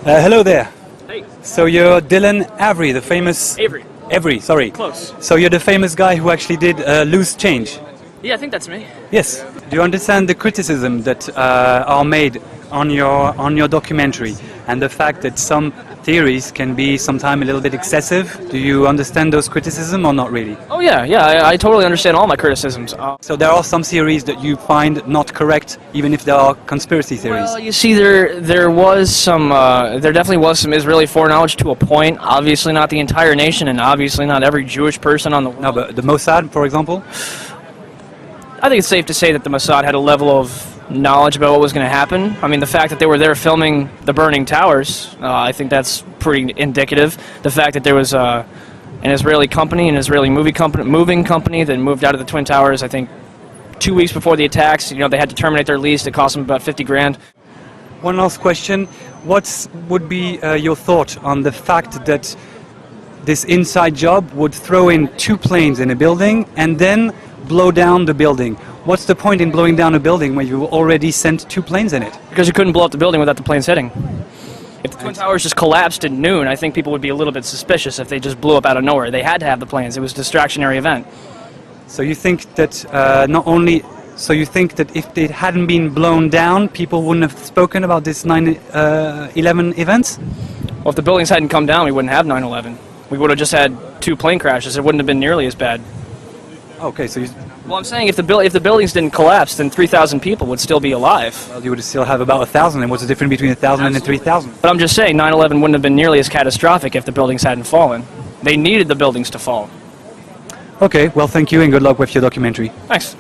Hello there. Hey. So you're Dylan Avery, the famous... Avery. Avery, sorry. Close. So you're the famous guy who actually did Loose Change. Yeah, I think that's me. Yes. Do you understand the criticism that are made on your documentary and the fact that some theories can be sometimes a little bit excessive? Do you understand those criticisms or not really? Oh yeah, I totally understand all my criticisms. So there are some theories that you find not correct, even if there are conspiracy theories. Well, you see, there definitely was some Israeli foreknowledge to a point. Obviously not the entire nation, and obviously not every Jewish person on the world. No, but the Mossad, for example? I think it's safe to say that the Mossad had a level of knowledge about what was going to happen. I mean, the fact that they were there filming the burning towers, I think that's pretty indicative. The fact that there was an Israeli company, an Israeli moving company that moved out of the Twin Towers, I think 2 weeks before the attacks, they had to terminate their lease. It cost them about 50 grand. One last question. What would be your thought on the fact that this inside job would throw in 2 planes in a building and then blow down the building? What's the point in blowing down a building when you already sent 2 planes in it? Because you couldn't blow up the building without the planes hitting. If the Twin Towers just collapsed at noon, I think people would be a little bit suspicious if they just blew up out of nowhere. They had to have the planes. It was a distractionary event. So you think that So you think that if it hadn't been blown down, people wouldn't have spoken about this 9/11 events? Well, if the buildings hadn't come down, we wouldn't have 9/11. We would have just had 2 plane crashes. It wouldn't have been nearly as bad. Okay, so Well, I'm saying if the buildings didn't collapse, then 3,000 people would still be alive. well, you would still have about 1,000. And what's the difference between 1,000 and 3,000? But I'm just saying 9/11 wouldn't have been nearly as catastrophic if the buildings hadn't fallen. They needed the buildings to fall. Okay, well, thank you and good luck with your documentary. Thanks.